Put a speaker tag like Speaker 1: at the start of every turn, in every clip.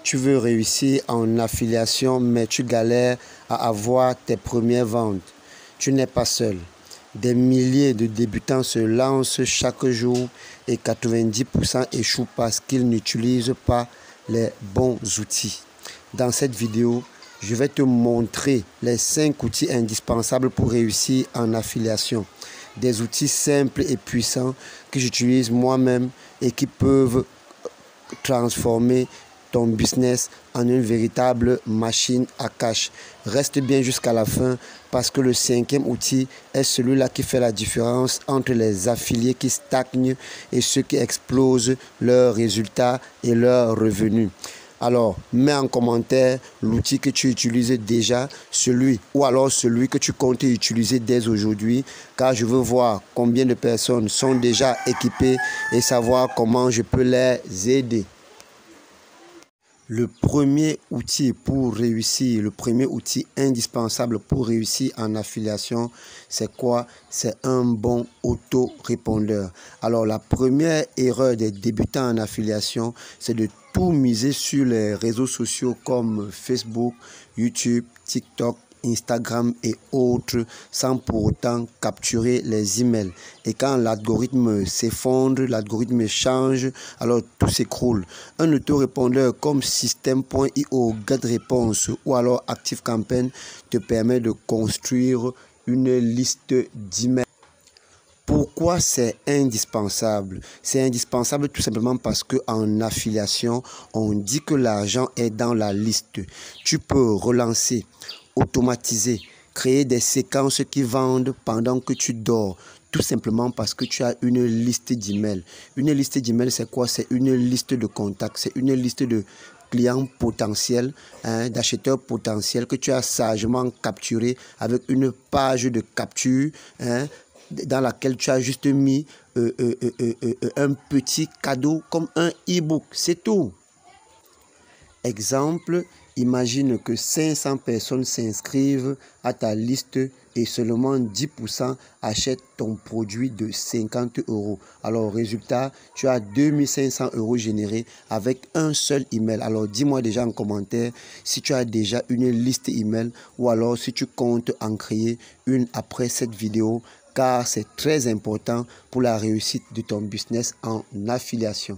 Speaker 1: Tu veux réussir en affiliation, mais tu galères à avoir tes premières ventes. Tu n'es pas seul. Des milliers de débutants se lancent chaque jour et 90% échouent parce qu'ils n'utilisent pas les bons outils. Dans cette vidéo, je vais te montrer les 5 outils indispensables pour réussir en affiliation. Des outils simples et puissants que j'utilise moi-même et qui peuvent transformer ton business en une véritable machine à cash. Reste bien jusqu'à la fin parce que le 5e outil est celui-là qui fait la différence entre les affiliés qui stagnent et ceux qui explosent leurs résultats et leurs revenus. Alors, mets en commentaire l'outil que tu utilises déjà, celui que tu comptes utiliser dès aujourd'hui, car je veux voir combien de personnes sont déjà équipées et savoir comment je peux les aider. Le premier outil pour réussir, le premier outil indispensable pour réussir en affiliation, c'est quoi? C'est un bon autorépondeur. Alors, la première erreur des débutants en affiliation, c'est de tout miser sur les réseaux sociaux comme Facebook, YouTube, TikTok, Instagram et autres sans pour autant capturer les emails. Et quand l'algorithme s'effondre, l'algorithme change, alors tout s'écroule. Un autorépondeur comme System.io, GetResponse ou alors ActiveCampaign te permet de construire une liste d'emails. Pourquoi c'est indispensable? C'est indispensable tout simplement parce qu'en affiliation, on dit que l'argent est dans la liste. Tu peux relancer, automatiser, créer des séquences qui vendent pendant que tu dors. Tout simplement parce que tu as une liste d'emails. Une liste d'emails, c'est quoi? C'est une liste de contacts, c'est une liste de clients potentiels, d'acheteurs potentiels que tu as sagement capturé avec une page de capture, dans laquelle tu as juste mis un petit cadeau comme un e-book, c'est tout. Exemple, imagine que 500 personnes s'inscrivent à ta liste et seulement 10% achètent ton produit de 50 €. Alors, résultat, tu as 2500 € générés avec un seul email. Alors, dis-moi déjà en commentaire si tu as déjà une liste email ou alors si tu comptes en créer une après cette vidéo, car c'est très important pour la réussite de ton business en affiliation.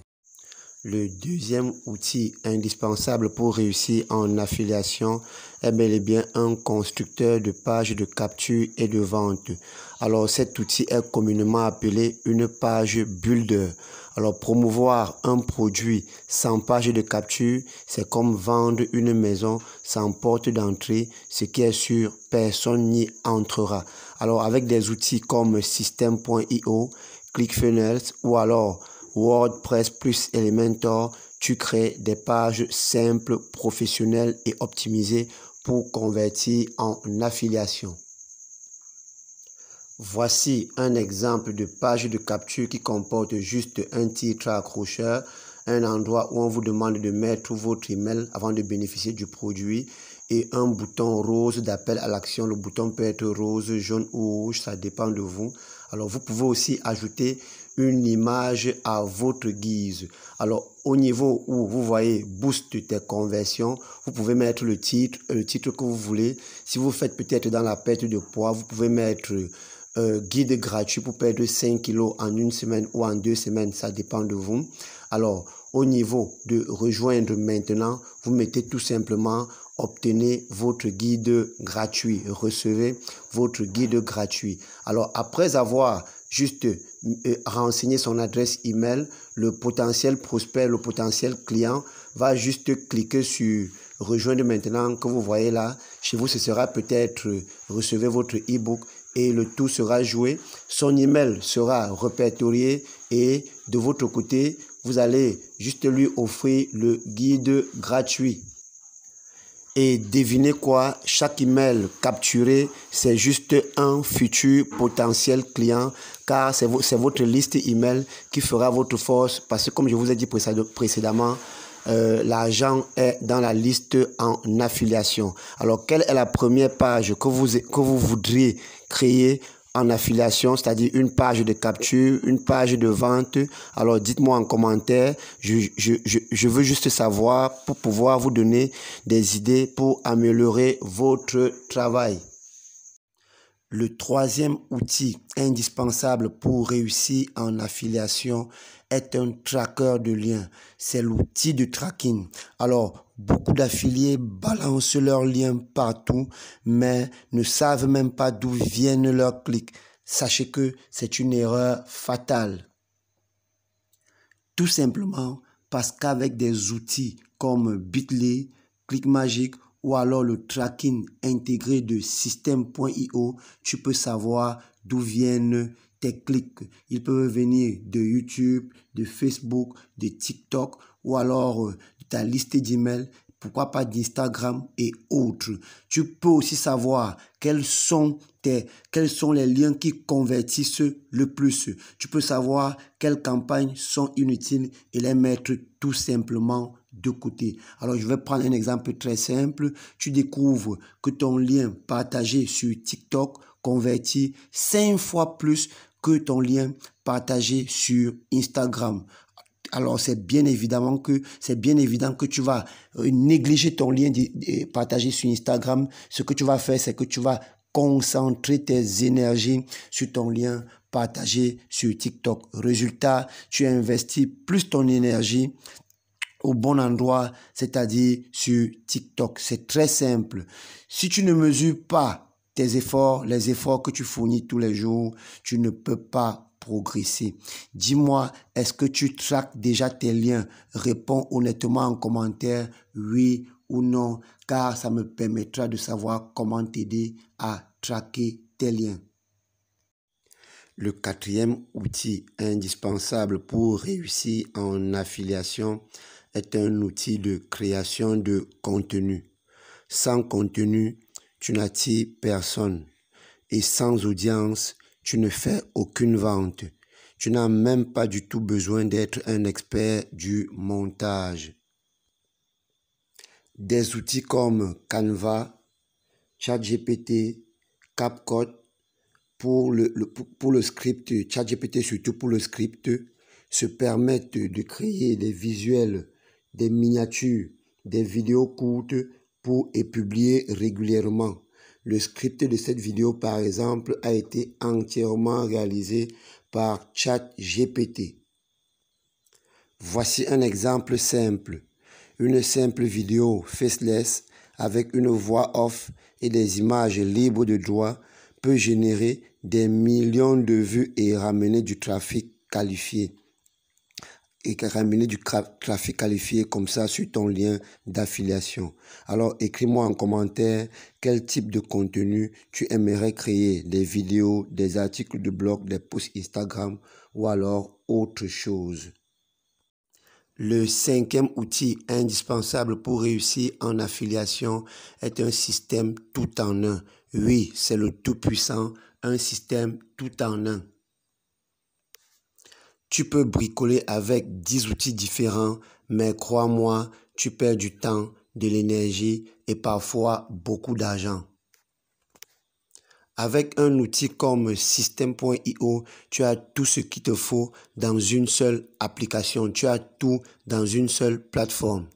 Speaker 1: Le deuxième outil indispensable pour réussir en affiliation est bel et bien un constructeur de pages de capture et de vente. Alors cet outil est communément appelé une page builder. Alors promouvoir un produit sans page de capture, c'est comme vendre une maison sans porte d'entrée, ce qui est sûr, personne n'y entrera. Alors avec des outils comme System.io, ClickFunnels ou alors WordPress plus Elementor, tu crées des pages simples, professionnelles et optimisées pour convertir en affiliation. Voici un exemple de page de capture qui comporte juste un titre accrocheur, un endroit où on vous demande de mettre votre email avant de bénéficier du produit et un bouton rose d'appel à l'action. Le bouton peut être rose, jaune ou rouge, ça dépend de vous. Alors, vous pouvez aussi ajouter une image à votre guise. Alors, au niveau où vous voyez boost tes conversions, vous pouvez mettre le titre que vous voulez. Si vous faites peut-être dans la perte de poids, vous pouvez mettre guide gratuit pour perdre 5 kilos en une semaine ou en 2 semaines, ça dépend de vous. Alors, au niveau de rejoindre maintenant, vous mettez tout simplement obtenez votre guide gratuit, recevez votre guide gratuit. Alors, après avoir juste renseigné son adresse email, le potentiel prospect, le potentiel client va juste cliquer sur rejoindre maintenant que vous voyez là. Chez vous, ce sera peut-être recevez votre e-book et le tout sera joué. Son email sera répertorié et de votre côté, vous allez juste lui offrir le guide gratuit. Et devinez quoi, chaque email capturé, c'est juste un futur potentiel client, car c'est votre liste email qui fera votre force, parce que comme je vous ai dit précédemment, l'argent est dans la liste en affiliation. Alors, quelle est la première page que vous voudriez créer en affiliation, c'est-à-dire une page de capture, une page de vente? Alors dites-moi en commentaire, je veux juste savoir pour pouvoir vous donner des idées pour améliorer votre travail. Le troisième outil indispensable pour réussir en affiliation est un tracker de liens. C'est l'outil de tracking. Alors, beaucoup d'affiliés balancent leurs liens partout, mais ne savent même pas d'où viennent leurs clics. Sachez que c'est une erreur fatale. Tout simplement parce qu'avec des outils comme Bitly, ClickMagick ou alors le tracking intégré de System.io, tu peux savoir d'où viennent tes clics. Ils peuvent venir de YouTube, de Facebook, de TikTok ou alors de ta liste d'emails, pourquoi pas d'Instagram et autres. Tu peux aussi savoir quels sont les liens qui convertissent le plus. Tu peux savoir quelles campagnes sont inutiles et les mettre tout simplement de côté. Alors, je vais prendre un exemple très simple. Tu découvres que ton lien partagé sur TikTok convertit 5 fois plus que ton lien partagé sur Instagram. Alors, c'est bien évident que tu vas négliger ton lien partagé sur Instagram. Ce que tu vas faire, c'est que tu vas concentrer tes énergies sur ton lien partagé sur TikTok. Résultat, tu investis plus ton énergie au bon endroit, c'est-à-dire sur TikTok. C'est très simple. Si tu ne mesures pas tes efforts, les efforts que tu fournis tous les jours, tu ne peux pas progresser. Dis-moi, est-ce que tu traques déjà tes liens? Réponds honnêtement en commentaire, oui ou non, car ça me permettra de savoir comment t'aider à traquer tes liens. Le quatrième outil indispensable pour réussir en affiliation est un outil de création de contenu. Sans contenu, tu n'attires personne. Et sans audience, tu ne fais aucune vente. Tu n'as même pas du tout besoin d'être un expert du montage. Des outils comme Canva, ChatGPT, CapCut, pour le script, ChatGPT surtout pour le script, se permettent de créer des visuels, des miniatures, des vidéos courtes et publier régulièrement. Le script de cette vidéo, par exemple, a été entièrement réalisé par ChatGPT. Voici un exemple simple. Une simple vidéo faceless avec une voix off et des images libres de droit peut générer des millions de vues et ramener du trafic qualifié. Comme ça sur ton lien d'affiliation. Alors, écris-moi en commentaire quel type de contenu tu aimerais créer, des vidéos, des articles de blog, des posts Instagram ou alors autre chose. Le cinquième outil indispensable pour réussir en affiliation est un système tout en un. Oui, c'est le tout-puissant, un système tout en un. Tu peux bricoler avec 10 outils différents, mais crois-moi, tu perds du temps, de l'énergie et parfois beaucoup d'argent. Avec un outil comme System.io, tu as tout ce qu'il te faut dans une seule application. Tu as tout dans une seule plateforme.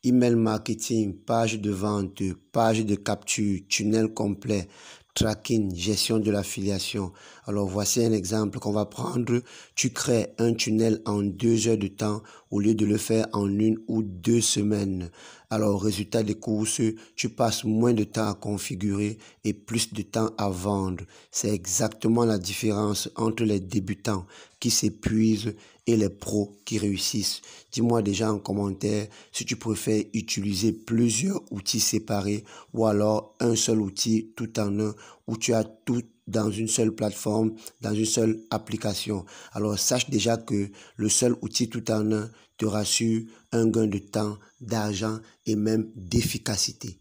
Speaker 1: Email marketing, page de vente, page de capture, tunnel complet, tracking, gestion de l'affiliation. Alors voici un exemple qu'on va prendre. Tu crées un tunnel en 2 heures de temps au lieu de le faire en 1 ou 2 semaines. Alors résultat des courses, tu passes moins de temps à configurer et plus de temps à vendre. C'est exactement la différence entre les débutants qui s'épuisent et les pros qui réussissent. Dis-moi déjà en commentaire si tu préfères utiliser plusieurs outils séparés ou alors un seul outil tout en un où tu as tout dans une seule plateforme, dans une seule application. Alors sache déjà que le seul outil tout en un te rassure un gain de temps, d'argent et même d'efficacité.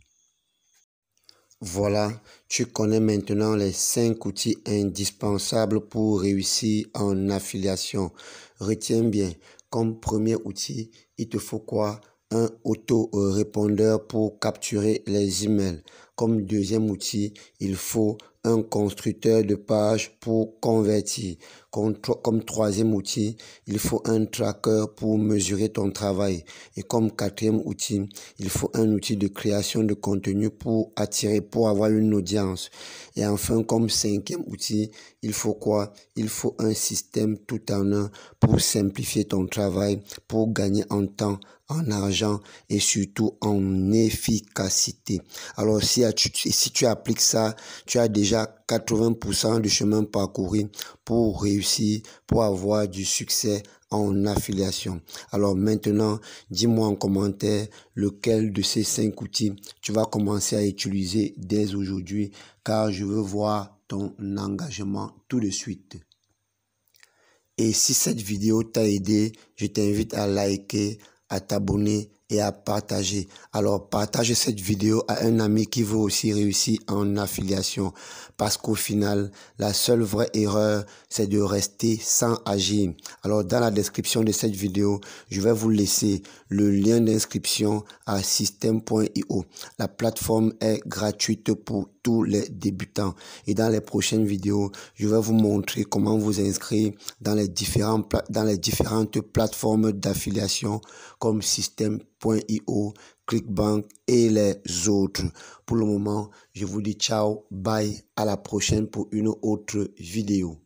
Speaker 1: Voilà, tu connais maintenant les 5 outils indispensables pour réussir en affiliation. Retiens bien, comme premier outil, il te faut quoi? un auto-répondeur pour capturer les emails. Comme deuxième outil, il faut un constructeur de page pour convertir. Comme troisième outil, il faut un tracker pour mesurer ton travail. Et comme quatrième outil, il faut un outil de création de contenu pour attirer, pour avoir une audience. Et enfin, comme cinquième outil, il faut quoi? Il faut un système tout en un pour simplifier ton travail, pour gagner en temps, en argent et surtout en efficacité. Alors si tu appliques ça, tu as déjà 80% du chemin parcouru pour réussir, pour avoir du succès en affiliation. Alors maintenant, dis-moi en commentaire lequel de ces 5 outils tu vas commencer à utiliser dès aujourd'hui, car je veux voir ton engagement tout de suite. Et si cette vidéo t'a aidé, je t'invite à liker, à t'abonner et à partager. Alors partage cette vidéo à un ami qui veut aussi réussir en affiliation, parce qu'au final, la seule vraie erreur, c'est de rester sans agir. Alors dans la description de cette vidéo, je vais vous laisser le lien d'inscription à Systeme.io. La plateforme est gratuite pour tous les débutants. Et dans les prochaines vidéos, je vais vous montrer comment vous inscrire dans les différentes plateformes d'affiliation comme Systeme.io, Clickbank et les autres. Pour le moment, je vous dis ciao, bye, à la prochaine pour une autre vidéo.